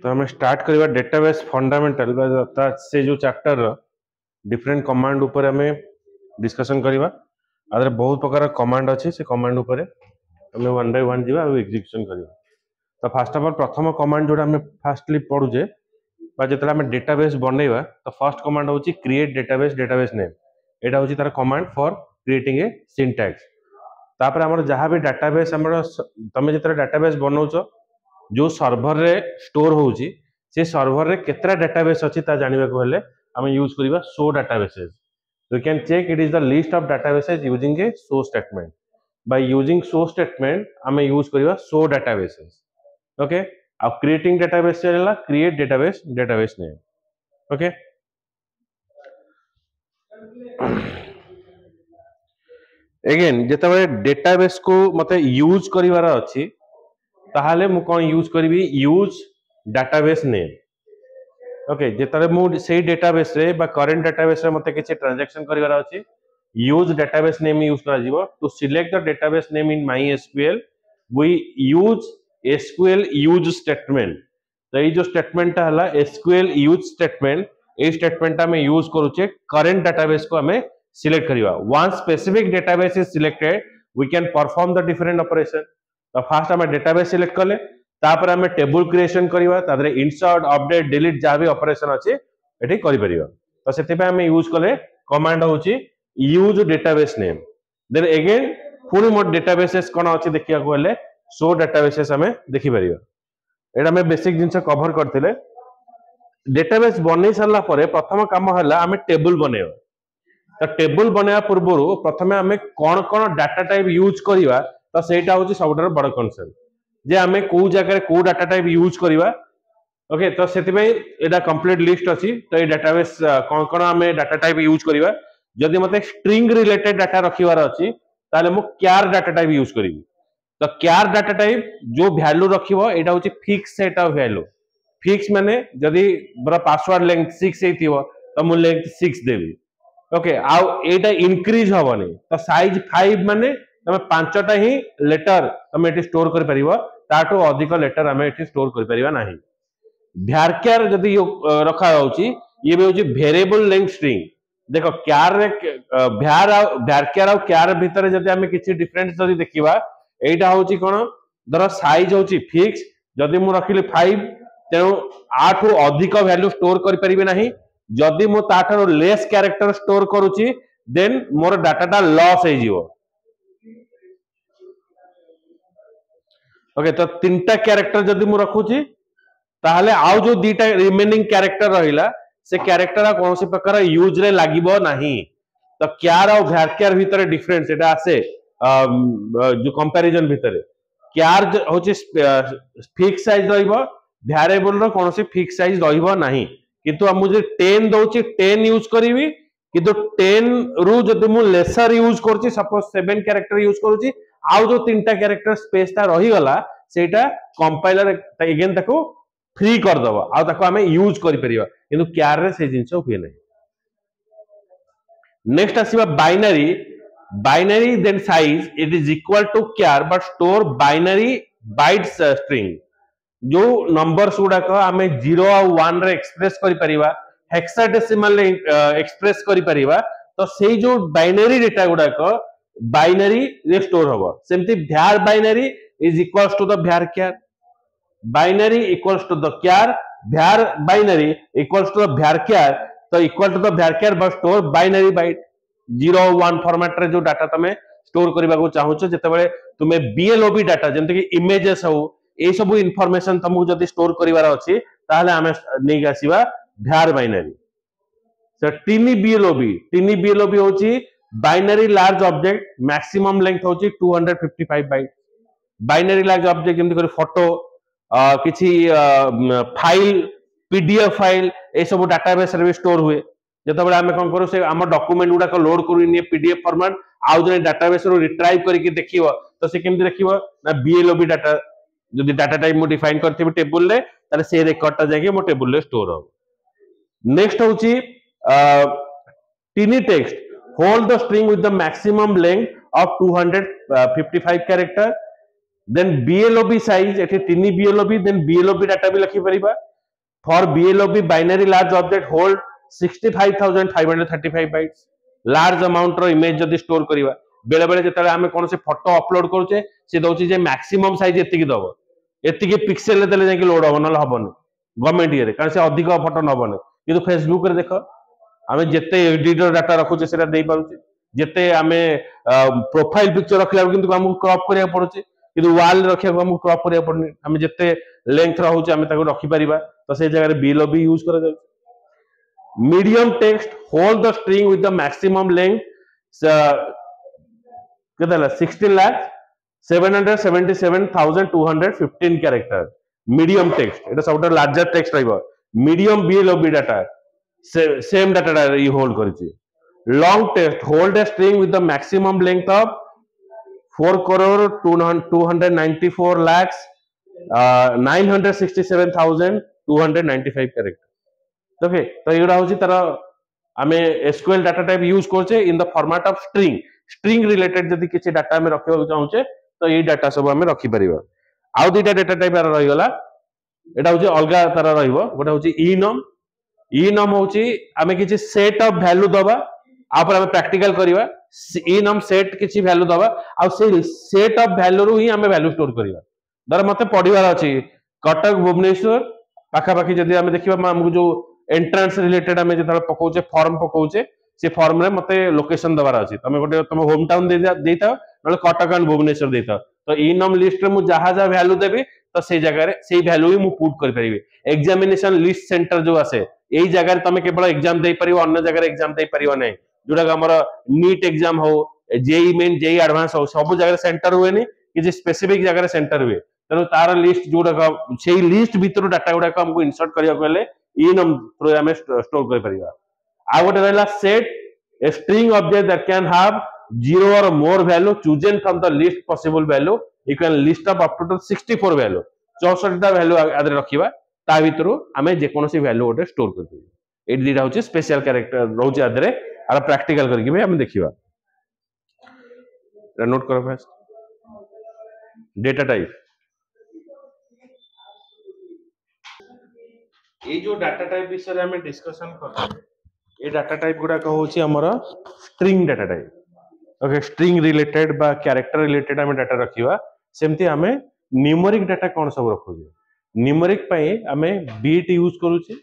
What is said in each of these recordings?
तो हमें स्टार्ट करवा डेटाबेस फंडामेंटल से जो चैप्टर डिफरेंट कमांड ऊपर हमें डिस्कशन करवा आदर बहुत प्रकार कमांड अच्छे से कमांड ऊपर हमें वन बाय वन जीवा एग्जीक्यूशन करवा। तो फास्ट ऑफ ऑल प्रथम कमांड जोड़ा हमें फास्टली पढ़ुचे जो आम डेटाबेस बनइबा तो फर्स्ट कमांड हूँ क्रिएट डेटाबेस नेम यहाँ हूँ तार command for creating a syntax. तापर आमर जहाँ भी डेटाबेस आमर तुम जो डेटाबेस बनाऊच जो सर्वर रे स्टोर होउची से सर्वर रे केतरा डेटाबेस अछि ता जानिबा को हेले हम यूज करिबा show databases. You can check it is the list of databases using a show statement. By using show statement हम यूज करिबा शो डेटाबेसेस। ओके अब क्रिएटिंग डेटाबेस चलेला create database name. Okay again जेतबे database को मते use करिवार अछि ताहले मु कौन यूज करी यूज डेटाबेस नेम। ओके जेतरे मु सेही डेटाबेस रे बा करंट डेटाबेस रे मते किछि ट्रांजैक्शन करिवार अछि यूज डेटाबेस नेम यूज करा जिवो। To select the database name in MySQL we use SQL use statement. तो ये जो स्टेटमेंट हला SQL यूज स्टेटमेंट ए स्टेटमेंट हमें यूज करूचे करंट डेटाबेस को हमें सिलेक्ट करिवा। Once specific database is selected we can perform the different operation. तो फास्ट हमें डेटाबेस सिलेक्ट कले तापर हमें टेबल क्रिएशन करवा तादरे इंसर्ट अपडेट डिलीट जहाँ भी ऑपरेशन अच्छे ये करिपरिवा। तो सेति पे हमें यूज कले कमांड होची use database name. Then again पुनी मोर डेटाबेसेस कोन अछि देखिया को हेले शो डेटाबेसेस हमें देखि परिवा। एटा हमें बेसिक जिंस कवर करथिले। डेटाबेस बनै सरला परे प्रथम काम हला हमें टेबल बनेवा। तो टेबल बनेवा पूर्व प्रथमे हमें कोन कोन डाटा टाइप यूज करिवा तो सेटा होची सबटर बड़ कॉन्सेप्ट जे हमें को जगह को डाटा टाइप यूज करिवा। ओके तो सेति पे एटा कंप्लीट लिस्ट अछि। तो ये डेटाबेस कोन कोन हमें डाटा टाइप यूज करिवा जदि मते स्ट्रिंग रिलेटेड डाटा रखिवार अछि ताले मु क्यार डाटा टाइप यूज करिवि। तो क्यार डाटा टाइप जो वैल्यू रखिवो एटा होची fix set of value. Fix माने जदि बरा पासवर्ड लेंथ 6 हेतिवो तो मु लेंथ 6 देबी। ओके आउ एटा इंक्रीज होबनी तो साइज 5 माने तमे 5टा ही लेटर तमे एटी स्टोर कर परिबो ताटो अधिक लेटर हमें एटी स्टोर कर परिबा नाही। भ्यारक्यार जदि रखा होउची ये भी होची वेरिएबल लेंथ स्ट्रिंग। देखो क्यार रे भ्यारक्यार और क्यार भीतर जदि हमें किछि डिफरेंस जदि देखिबा एटा होची कोन धर साइज होची फिक्स जदि मु रखिली 5 तेनु 8 रु अधिक वैल्यू स्टोर कर परिबे नाही। जदि मु ताठारो लेस कैरेक्टर स्टोर करूची देन मोर डाटाटा लॉस हे जिवो। ओके तो 3टा कैरेक्टर जदि मु रखुची ताहले आउ जो दीटा रिमेनिंग कैरेक्टर रहिला से कैरेक्टर कोनोसी प्रकार यूज रे लागिबो नाही। तो क्यार और भ्यारक्यार भीतर डिफरेंस एटा आसे जो कंपैरिजन भीतर क्यार होची फिक्स साइज रहिबो वेरिएबल रो कोनोसी फिक्स साइज रहिबो नाही। किंतु हम मुझे 10 दोची 10 यूज करिवि किंतु 10 रु जदि मु लेसर यूज करची सपोज 7 कैरेक्टर यूज करूची आउ जो 3टा कैरेक्टर स्पेस ता रही गला सेटा कंपाइलर अगेन ताको फ्री कर दबो आ ताको हमें यूज करि परिबा किंतु क्यार रे से जिंस होय नै। नेक्स्ट आसीबा binary then size it is equal to क्यार but store binary bytes string. जो नंबर्स गुडा को हमें 0 और 1 रे एक्सप्रेस करि परिबा हेक्साडेसिमल रे एक्सप्रेस करि परिबा तो सेही जो बाइनरी डेटा गुडा को बाइनरी रे स्टोर होबो। सेमति varbinary is equals to the varchar binary equals to the char varbinary equals to the varchar तो equal to the varchar but store binary byte 0 1 format रे जो data तमे store करबा को चाहूछ जेतेबेले तुमे BLOB डाटा जेंते कि images हो ए सब इंफॉर्मेशन तुमको जदि स्टोर करिवार अछि ताहले हमें नै आसीबा भ्यार बाइनरी। सो टिनी BLOB होची binary large object maximum length होची 255 बाइट। बाइनरी लार्ज ऑब्जेक्ट जेंते कि फोटो किछि फाइल PDF फाइल ए सब डाटाबेस रे स्टोर हुए जेतेबेले हमें कोन करू से हम डॉक्यूमेंट गुडा को लोड करू इन PDF फॉर्मेट आउ जने डाटाबेस रो रिट्राइव करके देखिबो तो से केमति देखिबो ना BLOB डाटा जदि डाटा टाइप मु डिफाइन करथिबि टेबल रे ताले से रेकॉर्डटा जाके मो टेबल रे स्टोर हो। नेक्स्ट होची tiny text hold the string with the maximum length of 255 character then BLOB size एठी tiny BLOB then BLOB data भी लिखि परिबा for BLOB binary large object hold 65,535 bytes large amount raw image जदी store करिवा बेले बेले जेतले आमे कोन से फोटो अपलोड करूचे से दोची जे मैक्सिमम साइज एतिकी दबो एतिकी पिक्सेल देले जाके लोड हो नल हबन गवर्नमेंट ये कारण से अधिक फोटो नबने किंतु फेसबुक रे देखो आमे जेते एडिटर डाटा रखुचे सेटा देई पारुचे जेते आमे प्रोफाइल पिक्चर रखला किंतु हमको क्रॉप करिया पड़ुचे किंतु वॉल रखिया हमको क्रॉप करिया पड़नी आमे जेते लेंथ रहउचे आमे ताको रखि परिबा तो से जगह रे बीएलओबी यूज करा जाय medium text hold the string with the maximum length केतला 16,777,215 कैरेक्टर मीडियम टेक्स्ट एटा सबटा लार्जर टेक्स्ट रहइबो medium BLOB data same data ये होल्ड करिछि long text hold a string with the maximum length of 4,294 lakhs 967,295 character okay तो एटा होछि तार आमे एसक्यूएल डाटा टाइप यूज करछे in the format of string related जदी किछि डाटा में रखिबा चाहूचे तो ये डाटा सब आमे रखि परिबा आउ दुटा डाटा टाइप रहि गला एटा होछि अलगा तार रहिबो गोटा होछि इनम होछि आमे किछि सेट ऑफ वैल्यू दबा आपर आमे प्रैक्टिकल करिवा इनम सेट किछि वैल्यू दबा आ से सेट ऑफ वैल्यू रु ही आमे वैल्यू स्टोर करिवा दर मते पढिवार अछि कटक भुवनेश्वर पाखा पाखी जदी आमे देखिबा हमकु जो एंट्रेंस रिलेटेड आमे जता पकोचे फॉर्म पकोचे से फॉर्म रे मते लोकेशन दबार अछि तमे गोटे तम होम टाउन देता नले कटक एंड भुवनेश्वर देता तो इनम लिस्ट रे मु जहा जा वैल्यू देबी तो से जगह रे से वैल्यू ही मु पुट कर परिबे एग्जामिनेशन लिस्ट सेंटर जो आसे एई जगह रे तमे केवल एग्जाम दे परिबो अन्य जगह रे एग्जाम दे परिबो नै जोडा हमर नीट एग्जाम हो जेई मेन जेई एडवांस हो सब जगह सेंटर हुए नि कि स्पेसिफिक जगह सेंटर हुए तेणु तार लिस्ट जोड़ा से लिस्ट भीतर डाटा गुडा हमको इनसर्ट करिया गले इनम थ्रू आमे स्टोर कर परिबा आ गोटे रहला set a string object that can have 0 or more value chosen from the least possible value you can list of up to 64 value 64 टा वैल्यू आदरे रखिबा ता भीतर आमे जे कोनोसी वैल्यू ओटे स्टोर कर दिबो एट दिटा होची स्पेशल कैरेक्टर रहउची आदरे आर प्रैक्टिकल करके भी हम देखिबा नोट करो फर्स्ट डेटा टाइप ये जो डाटा टाइप विषय में डिस्कशन करते ये डाटा टाइप गुडा होची हमर string data type okay string related बा कैरेक्टर रिलेटेड हमें डाटा रखिबा सेमती हमें न्यूमेरिक डाटा कोन सब रखुजे न्यूमेरिक पई हमें बीट यूज करूचे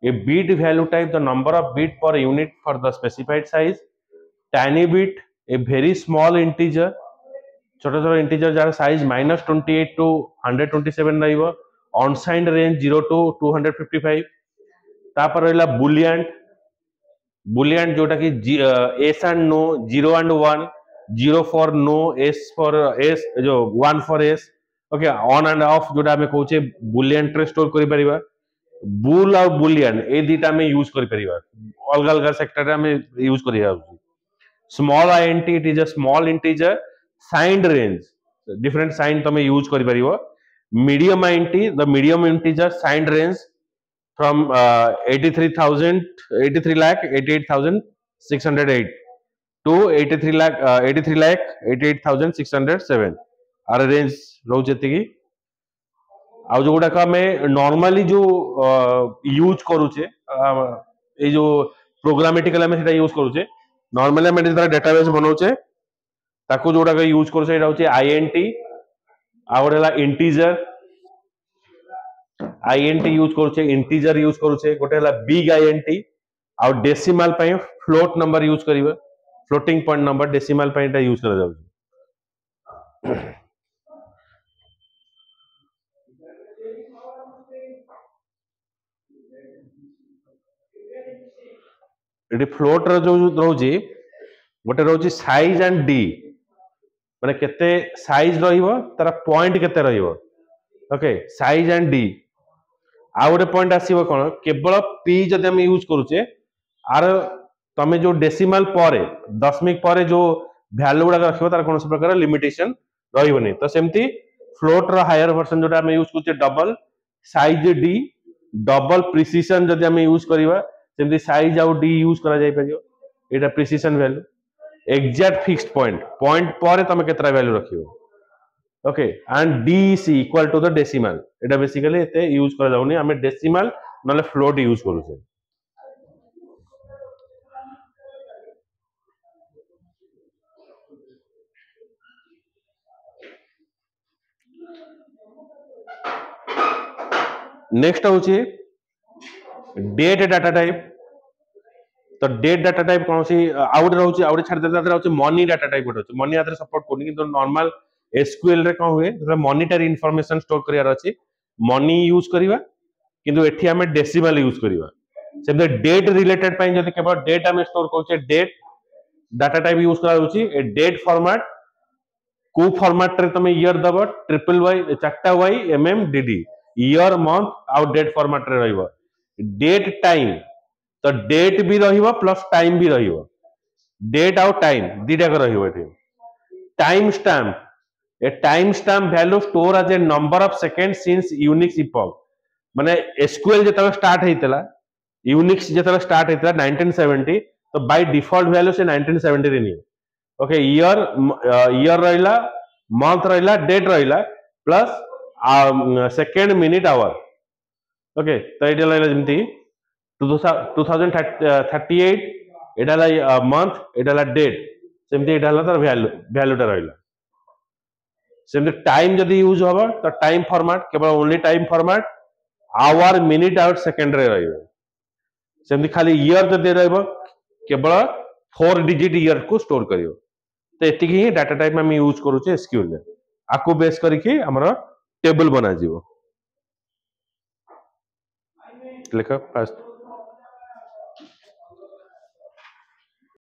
a bit value type the number of bit per unit for the specified size tiny bit a very small integer छोटा छोटा इंटीजर जार साइज -28 टू 127 रहइबो अनसाइंड रेंज 0 to 255 तापर रहला बुलियन जोटा कि yes and no 0 and 1 0 for no yes for yes जो 1 for yes okay on and off जोटा हमें कहूचे बुलियन ट्रे स्टोर करि परिबा बुल और बुलियन ए दीटा में यूज करि परिबा अलग अलग सेक्टर रे हमें यूज करिया small INT it is a small integer signed range different sign तमे यूज करि परिबो medium int the medium integer signed range from 83,88,608 to 83,88,607 are range रहू जति की आ जो गुडा का में नॉर्मली जो यूज करूचे ए जो प्रोग्रामेटिकल में सेटा यूज करूचे नॉर्मली हम जेता डेटाबेस बनाउचे ताको जोडा का यूज करूचे एटा होचे int आउरला इंटीजर int यूज करूचे इंटीजर यूज करूचे गोटे हला बिग int आ डेसिमल पई फ्लोट नंबर यूज करिवे फ्लोटिंग पॉइंट नंबर डेसिमल पई एटा यूज करा जाउचे एटी फ्लोट रो जो रहउची गोटे रहउची साइज एंड डी माने केते साइज रहिबो तार पॉइंट केते रहिबो ओके साइज एंड डी आ गोटे पॉइंट आसीबो कोन केवल पी जदि हम यूज करूचे आर तमे जो डेसिमल परे दशमिक परे जो वैल्यू गुडा रखिबो तार कोनसे प्रकार लिमिटेशन रहिबोनी तो सेमती फ्लोट रो हायर वर्जन जोटा हम यूज करूचे double size D double precision जदि हम यूज करिवा सेमती साइज आउ डी यूज करा जाय परियो एटा precision value exact fixed point पर तमे केतरा वैल्यू रखियो okay and D is equal to the decimal एटा बेसिकली एते यूज करा जाउनी हमें डेसिमल नले फ्लोट यूज करूचे। नेक्स्ट होची डेट डाटा टाइप। तो डेट डाटा टाइप कौन सी आउट रहउची आउट छाड़ देता रहउची मनी डाटा टाइप होची। मनी आदर सपोर्ट कोनी किंतु नॉर्मल एसक्यूएल रे कौन हुए तो मॉनिटरी इंफॉर्मेशन स्टोर करियार अछि मनी यूज करिवा किंतु एठी हमें डेसिमल यूज करिवा। सेम डेट रिलेटेड पई जदी केवल डेट हमें स्टोर करछे डेट डाटा टाइप यूज करा होची ए डेट फॉर्मेट को फॉर्मेट रे तमे ईयर दबो ट्रिपल वाई चारटा Y MM DD year month आउ डेट फॉर्मेट रे रहइबो। डेट टाइम तो डेट भी रहिबो प्लस टाइम भी रहिबो। डेट आउ टाइम दीटा को रहिबो एठी। Time stamp a time stamp value store as a number of second since Unix epoch माने एसक्यूएल जेता स्टार्ट हेतला यूनिक्स जेता स्टार्ट हेतला 1970 तो बाय डिफॉल्ट वैल्यू से 1970 रे नि ओके ईयर रहिला मंथ रहिला डेट रहिला plus second minute hour okay तो एटा रहिला जेमती 2038 एटा ला मंथ एटा ला डेट सेमती एटा ला तार वैल्यूटा रहिला। सेमती टाइम जदी यूज होबा तो टाइम फॉर्मेट केवल only time format hour minute hour second रे रहिबो। सेमती खाली ईयर जदी रहइबो केवल 4 डिजिट ईयर को स्टोर करियो। तो एतिक ही डाटा टाइप में यूज करूचे एसक्यूएल रे आको बेस करके हमर टेबल बना जीवो। लिखो फर्स्ट